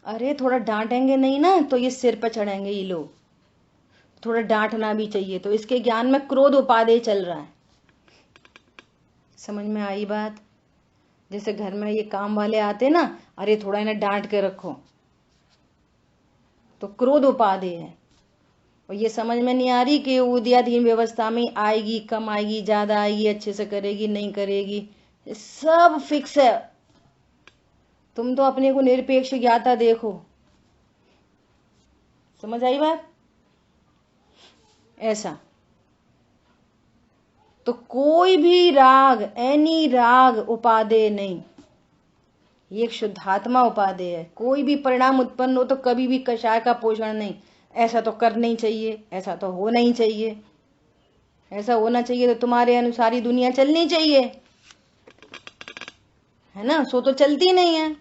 अरे थोड़ा डांटेंगे नहीं ना तो ये सिर पर चढ़ेंगे ये लोग, थोड़ा डांटना भी चाहिए। तो इसके ज्ञान में क्रोध उपादेय चल रहा है। समझ में आई बात? जैसे घर में ये काम वाले आते ना, अरे थोड़ा इन्हें डांट के रखो, तो क्रोध उपादेय है। और ये समझ में नहीं आ रही कि उदयाधीन व्यवस्था में आएगी, कम आएगी, ज्यादा आएगी, अच्छे से करेगी, नहीं करेगी, सब फिक्स है। तुम तो अपने को निरपेक्ष ज्ञाता देखो। समझ आई बात? ऐसा तो कोई भी राग, एनी राग उपादेय नहीं, ये एक शुद्धात्मा उपादेय है। कोई भी परिणाम उत्पन्न हो तो कभी भी कषाय का पोषण नहीं, ऐसा तो करना ही चाहिए, ऐसा तो होना ही चाहिए, ऐसा होना चाहिए तो तुम्हारे अनुसार ही दुनिया चलनी चाहिए, है ना? सो तो चलती नहीं है।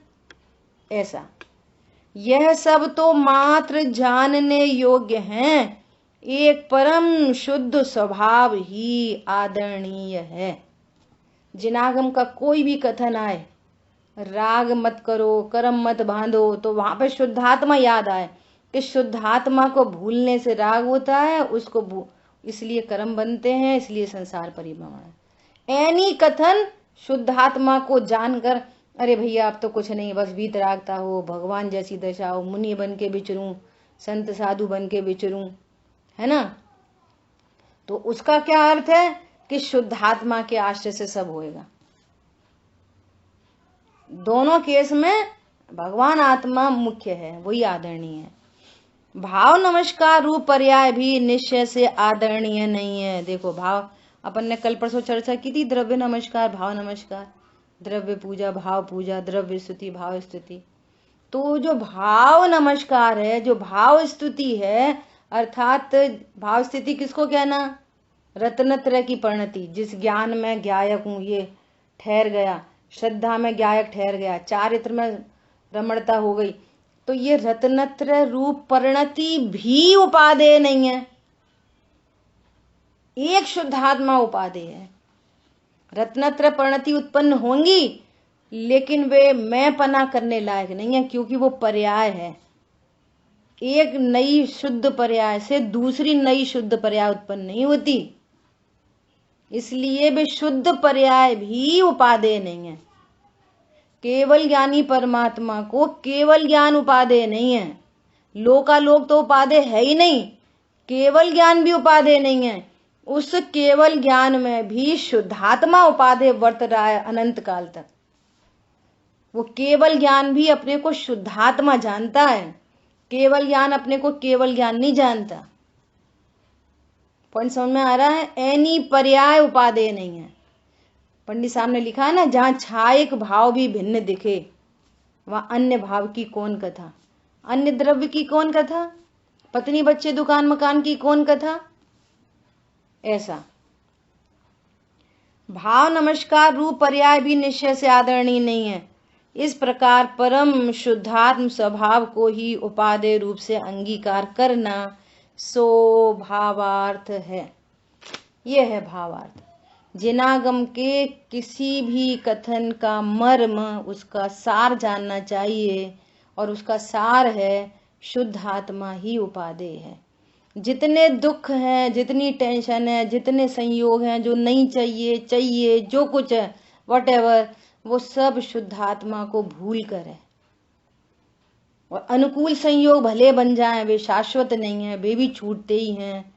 ऐसा यह सब तो मात्र जानने योग्य हैं, एक परम शुद्ध स्वभाव ही आदरणीय है। जिनागम का कोई भी कथन आए, राग मत करो, कर्म मत बांधो, तो वहां पे शुद्धात्मा याद आए कि शुद्धात्मा को भूलने से राग होता है, उसको इसलिए कर्म बनते हैं, इसलिए संसार परिभ्रमण है। एनी कथन शुद्धात्मा को जानकर, अरे भैया अब तो कुछ नहीं, बस वीतरागता हो, भगवान जैसी दशा हो, मुनि बन के विचरूं, संत साधु बन के विचरूं, है ना? तो उसका क्या अर्थ है कि शुद्धात्मा के आश्रय से सब होएगा। दोनों केस में भगवान आत्मा मुख्य है, वही आदरणीय है। भाव नमस्कार रूप पर्याय भी निश्चय से आदरणीय नहीं है। देखो भाव, अपन ने कल परसों चर्चा की थी, द्रव्य नमस्कार, भाव नमस्कार, द्रव्य पूजा, भाव पूजा, द्रव्य स्तुति, भाव स्तुति। तो जो भाव नमस्कार है, जो भाव स्तुति है, अर्थात भाव स्तुति किसको कहना? रत्नत्रय की परिणति। जिस ज्ञान में ज्ञायक हूं ये ठहर गया, श्रद्धा में ज्ञायक ठहर गया, चारित्र में रमणता हो गई, तो ये रत्नत्रय रूप परिणति भी उपादेय नहीं है, एक शुद्धात्मा उपादेय है। रत्नत्रय परिणति उत्पन्न होंगी, लेकिन वे मैं पना करने लायक नहीं है, क्योंकि वो पर्याय है। एक नई शुद्ध पर्याय से दूसरी नई शुद्ध पर्याय उत्पन्न नहीं होती, इसलिए वे शुद्ध पर्याय भी उपादेय नहीं है। केवल ज्ञानी परमात्मा को केवल ज्ञान उपादेय नहीं है, लोकालोक तो उपादेय है ही नहीं, केवल ज्ञान भी उपादेय नहीं है। उस केवल ज्ञान में भी शुद्धात्मा उपाधि वर्त रहा है अनंत काल तक। वो केवल ज्ञान भी अपने को शुद्धात्मा जानता है, केवल ज्ञान अपने को केवल ज्ञान नहीं जानता। पॉइंट समझ में आ रहा है? एनी पर्याय उपादेय नहीं है। पंडित साहब ने लिखा है ना, जहां छायक भाव भी भिन्न दिखे वहां अन्य भाव की कौन कथा, अन्य द्रव्य की कौन कथा, पत्नी बच्चे दुकान मकान की कौन कथा। ऐसा भाव नमस्कार रूप पर्याय भी निश्चय से आदरणीय नहीं है। इस प्रकार परम शुद्धात्म स्वभाव को ही उपादेय रूप से अंगीकार करना सो भावार्थ है। यह है भावार्थ। जिनागम के किसी भी कथन का मर्म, उसका सार जानना चाहिए, और उसका सार है शुद्ध आत्मा ही उपादेय है। जितने दुख हैं, जितनी टेंशन है, जितने संयोग हैं जो नहीं चाहिए, चाहिए जो कुछ है वॉटेवर, वो सब शुद्ध आत्मा को भूल कर है। और अनुकूल संयोग भले बन जाएं, वे शाश्वत नहीं है, वे भी छूटते ही हैं,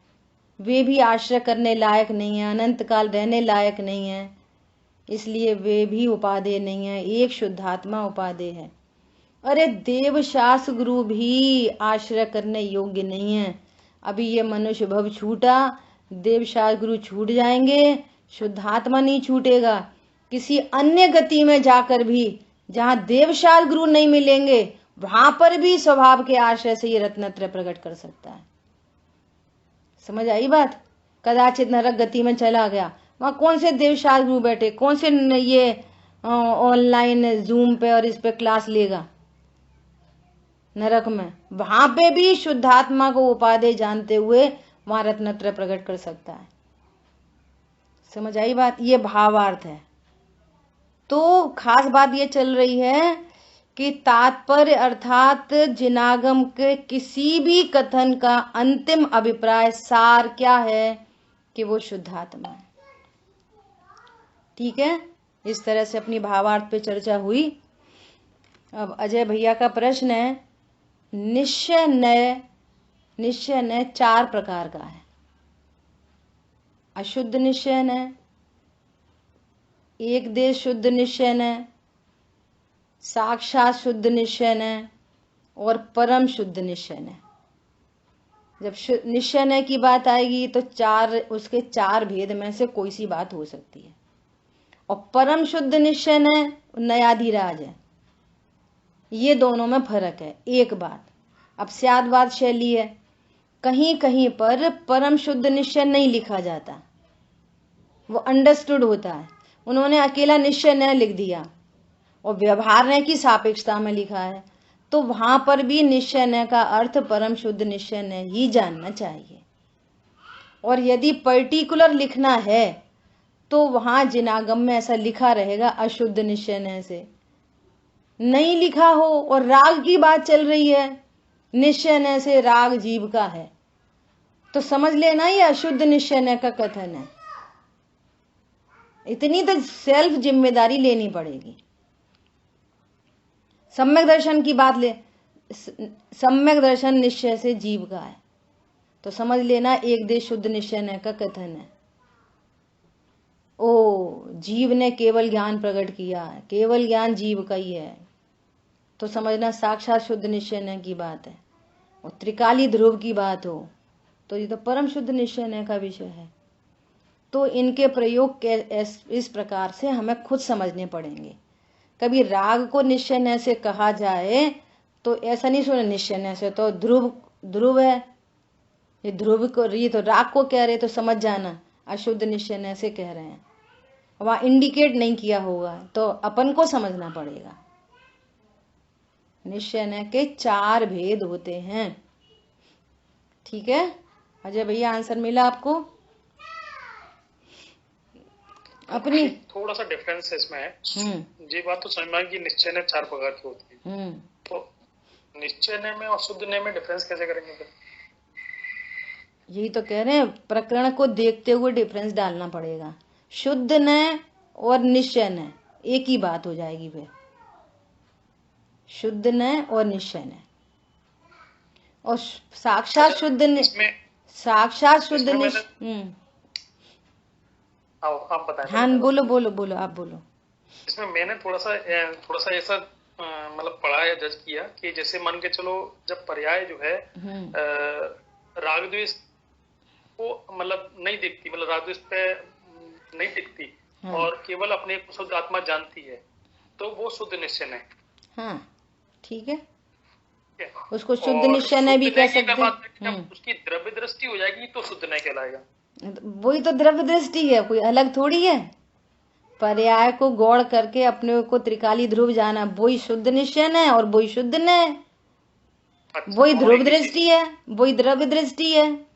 वे भी आश्रय करने लायक नहीं है, अनंत काल रहने लायक नहीं है, इसलिए वे भी उपादेय नहीं है। एक शुद्धात्मा उपादेय है। अरे देवशास्त्र गुरु भी आश्रय करने योग्य नहीं है। अभी ये मनुष्य भव छूटा, देवशास्त्र गुरु छूट जाएंगे, शुद्धात्मा नहीं छूटेगा। किसी अन्य गति में जाकर भी जहां देवशास्त्र गुरु नहीं मिलेंगे वहां पर भी स्वभाव के आश्रय से ये रत्नत्रय प्रकट कर सकता है। समझ आई बात? कदाचित नरक गति में चला गया, वहां कौन से देवशास्त्र गुरु बैठे, कौन से ये ऑनलाइन जूम पे और इस पे क्लास लेगा नरक में। वहां पे भी शुद्धात्मा को उपादेय जानते हुए वहां रत्नत्रय प्रकट कर सकता है। समझ आई बात? ये भावार्थ है। तो खास बात ये चल रही है कि तात्पर्य अर्थात जिनागम के किसी भी कथन का अंतिम अभिप्राय सार क्या है कि वो शुद्धात्मा है। ठीक है, इस तरह से अपनी भावार्थ पे चर्चा हुई। अब अजय भैया का प्रश्न है, निश्चय नय चार प्रकार का है। अशुद्ध निश्चय नय, एक देश शुद्ध निश्चय नय, साक्षात शुद्ध निश्चय नय और परम शुद्ध निश्चय नय। जब निश्चय नय की बात आएगी तो उसके चार भेद में से कोई सी बात हो सकती है। और परम शुद्ध निश्चय नय नयाधिराज है। ये दोनों में फर्क है। एक बात, अब स्यादवाद शैली है, कहीं कहीं पर परम शुद्ध निश्चय नहीं लिखा जाता, वो अंडरस्टूड होता है। उन्होंने अकेला निश्चय नय लिख दिया और व्यवहार नय की सापेक्षता में लिखा है, तो वहां पर भी निश्चय नय का अर्थ परम शुद्ध निश्चय नय ही जानना चाहिए। और यदि पर्टिकुलर लिखना है तो वहां जिनागम में ऐसा लिखा रहेगा अशुद्ध निश्चय नय से। नहीं लिखा हो और राग की बात चल रही है, निश्चय नय से राग जीव का है, तो समझ लेना ये अशुद्ध निश्चय नय का कथन है। इतनी तो सेल्फ जिम्मेदारी लेनी पड़ेगी। सम्यक दर्शन की बात ले, सम्यक दर्शन निश्चय से जीव का है, तो समझ लेना एक देश शुद्ध निश्चय नय का कथन है। ओ जीव ने केवल ज्ञान प्रकट किया है, केवल ज्ञान जीव का ही है, तो समझना साक्षात शुद्ध निश्चय नय की बात है। और त्रिकाली ध्रुव की बात हो तो ये तो परम शुद्ध निश्चय नय का विषय है। तो इनके प्रयोग इस प्रकार से हमें खुद समझने पड़ेंगे। कभी राग को निश्चय नय से कहा जाए तो ऐसा नहीं सुना निश्चय नय से तो ध्रुव है, ये ध्रुव को, ये तो राग को कह रहे, तो समझ जाना अशुद्ध निश्चय नय से कह रहे हैं। वहां इंडिकेट नहीं किया होगा तो अपन को समझना पड़ेगा। निश्चय नय के चार भेद होते हैं। ठीक है अजय भैया, आंसर मिला आपको? अपनी थोड़ा सा डिफरेंस इसमें है। ये बात तो समझ में आई कि निश्चय नय चार प्रकार की होती है, तो निश्चय नय में और शुद्ध नय में डिफरेंस कैसे करेंगे फिर? यही तो कह रहे हैं, प्रकरण को देखते हुए डिफरेंस डालना पड़ेगा। शुद्ध नय और निश्चय नय एक ही बात हो जाएगी फिर। शुद्ध नय और निश्चय नय और साक्षात शुद्ध इसमें साक्षात शुद्ध निश्चय। आप बताएं। हाँ बोलो बोलो बोलो, आप बोलो। इसमें मैंने थोड़ा सा ऐसा मतलब पढ़ा या जज किया कि जैसे मान के चलो, जब पर्याय जो है राग द्वेष को मतलब नहीं दिखती, मतलब राग द्वेष पे नहीं दिखती, और केवल अपने को शुद्ध आत्मा जानती है, तो वो शुद्ध निश्चय है। हाँ ठीक है, उसको शुद्ध निश्चय भी कह सकते हैं। उसकी द्रव्य दृष्टि हो जाएगी तो शुद्ध नहीं कहलाएगा। वही तो द्रव्य दृष्टि है, कोई अलग थोड़ी है। पर्याय को गौड़ करके अपने को त्रिकाली ध्रुव जाना, वही शुद्ध निश्चय है और वही शुद्ध है। अच्छा, वही ध्रुव दृष्टि है, वही द्रव्य दृष्टि है।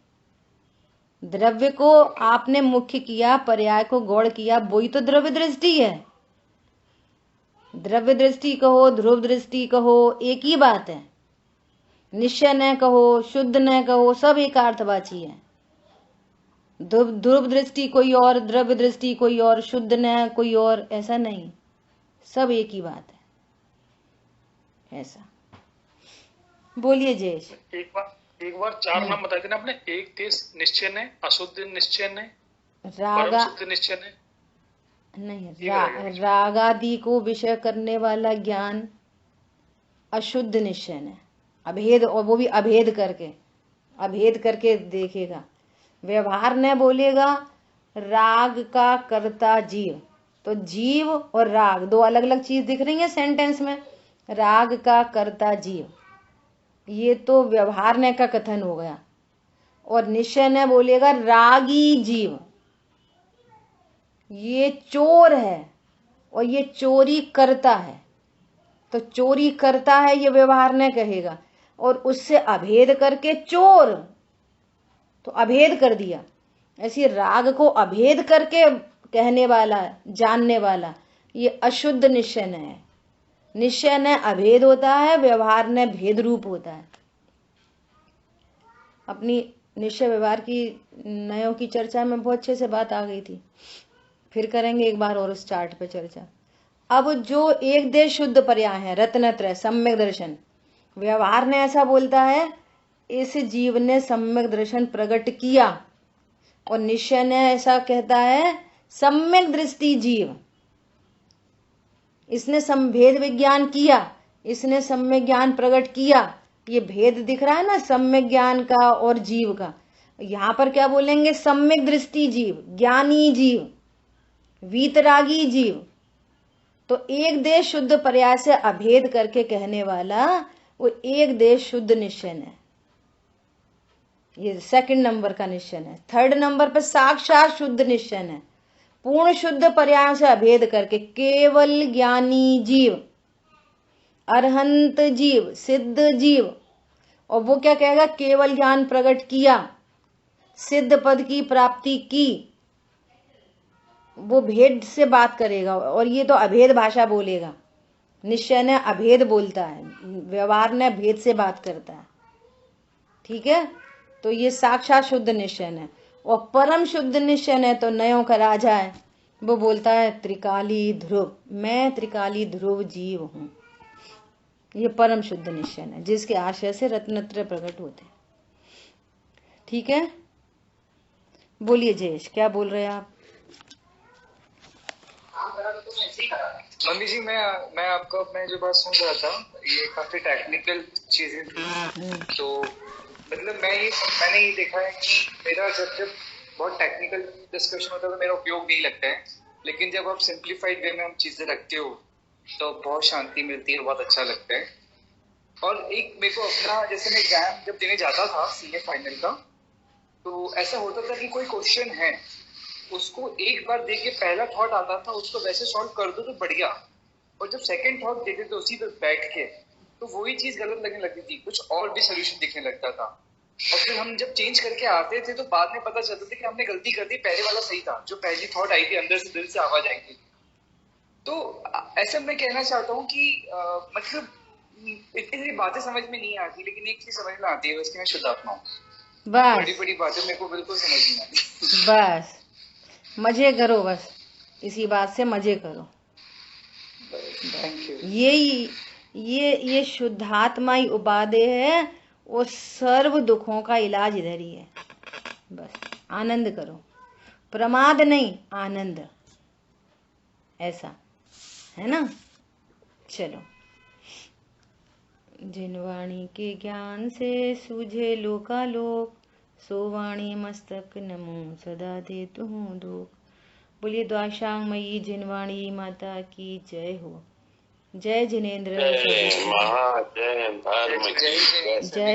द्रव्य को आपने मुख्य किया, पर्याय को गौड़ किया, वही तो द्रव्य दृष्टि है। द्रव्य दृष्टि कहो, ध्रुव दृष्टि कहो, एक ही बात है। निश्चय न कहो, शुद्ध न कहो, सब एक अर्थवाची है। ध्रुव दृष्टि कोई और, द्रव्य दृष्टि कोई और, शुद्ध न कोई और, ऐसा नहीं, सब एक ही बात है। ऐसा बोलिए जयेश। एक बार 4 नाम बता देना आपने। एक देश निश्चय ने, अशुद्ध निश्चय ने, रागा शुद्ध निश्चय ने नहीं, रागादि को विषय करने वाला ज्ञान अशुद्ध निश्चय है, अभेद, और वो भी अभेद करके देखेगा। व्यवहार ने बोलेगा राग का कर्ता जीव, तो जीव और राग दो अलग अलग चीज दिख रही है सेंटेंस में। राग का कर्ता जीव, ये तो व्यवहार ने का कथन हो गया। और निश्चय ने बोलेगा रागी जीव, ये चोर है और ये चोरी करता है, तो चोरी करता है ये व्यवहार ने कहेगा, और उससे अभेद करके चोर, तो अभेद कर दिया। ऐसे राग को अभेद करके कहने वाला, जानने वाला, ये अशुद्ध निश्चय है। निश्चय ने अभेद होता है, व्यवहार ने भेद रूप होता है। अपनी निश्चय व्यवहार की नयों की चर्चा में बहुत अच्छे से बात आ गई थी, फिर करेंगे एक बार और उस चार्ट पे चर्चा। अब जो एक देश शुद्ध पर्याय है, रत्नत्रय, सम्यक दर्शन, व्यवहार ने ऐसा बोलता है इस जीव ने सम्यक दर्शन प्रकट किया, और निश्चय ने ऐसा कहता है सम्यक दृष्टि जीव, इसने संभेद विज्ञान किया, इसने सम्यक ज्ञान प्रकट किया। ये भेद दिख रहा है ना सम्यक ज्ञान का और जीव का। यहाँ पर क्या बोलेंगे? सम्यक दृष्टि जीव, ज्ञानी जीव, वीतरागी जीव। तो एक देश शुद्ध पर्याय से अभेद करके कहने वाला वो एक देश शुद्ध निश्चय है। ये सेकंड नंबर का निश्चय है। थर्ड नंबर पर साक्षात शुद्ध निश्चय है, पूर्ण शुद्ध पर्यायों से अभेद करके केवल ज्ञानी जीव, अरहंत जीव, सिद्ध जीव। और वो क्या कहेगा? केवल ज्ञान प्रकट किया, सिद्ध पद की प्राप्ति की, वो भेद से बात करेगा। और ये तो अभेद भाषा बोलेगा। निश्चय ने अभेद बोलता है, व्यवहार ने भेद से बात करता है। ठीक है, तो ये साक्षात शुद्ध निश्चय है। और परम शुद्ध निश्चय है तो नयों का राजा है, वो बोलता है त्रिकाली ध्रुव, मैं त्रिकाली ध्रुव जीव हूं। ये परम शुद्ध निश्चय है जिसके आशय से रत्नत्रय प्रकट होते हैं। ठीक है, बोलिए जयेश, क्या बोल रहे हैं आप? मम्मी जी, मैं आपको मैं जो बात सुन रहा था ये काफी टेक्निकल चीजें थी। तो मतलब मैंने ये देखा है कि मेरा जब बहुत टेक्निकल डिस्कशन होता है तो मेरा उपयोग नहीं लगता है, लेकिन जब आप सिंप्लीफाइड वे में हम चीजें रखते हो तो बहुत शांति मिलती है, बहुत अच्छा लगता है। और एक मेरे को अपना, जैसे मैं एग्जाम जब देने जाता था सीए फाइनल का, तो ऐसा होता था कि कोई क्वेश्चन है उसको एक बार देख के पहला थॉट आता था उसको वैसे सॉल्व कर दो तो बढ़िया, और जब सेकंड थॉट देखे तो उसी पर बैठ के तो वही चीज गलत लगने लगती थी, कुछ और भी सोल्यूशन दिखने लगता था। और फिर हम जब चेंज करके आते थे तो बाद में पता चलता था कि हमने गलती कर दी, पहले वाला सही था, जो पहली थॉट आई थी अंदर से, दिल से आवाज आई थी। तो ऐसा मैं कहना चाहता हूँ कि मतलब इतनी सारी बातें समझ में नहीं आती, लेकिन एक चीज समझ में आती है, उसकी मैं शुद्धात्मा हूँ। बस बड़ी बड़ी बातें मेरे को बिल्कुल समझ नहीं आती। बस मजे करो, बस इसी बात से मजे करो। ये शुद्धात्मा ही उपादेय है, वो सर्व दुखों का इलाज इधर ही है। बस आनंद करो। प्रमाद नहीं, आनंद, ऐसा है ना। चलो, जिन वाणी के ज्ञान से सूझे लोकालोक, सो वाणी मस्तक नमो सदा देतु हूँ दुख। बोलिए द्वाशांगमयी जिनवाणी माता की जय हो। जय जिनेन्द्र, जय। जय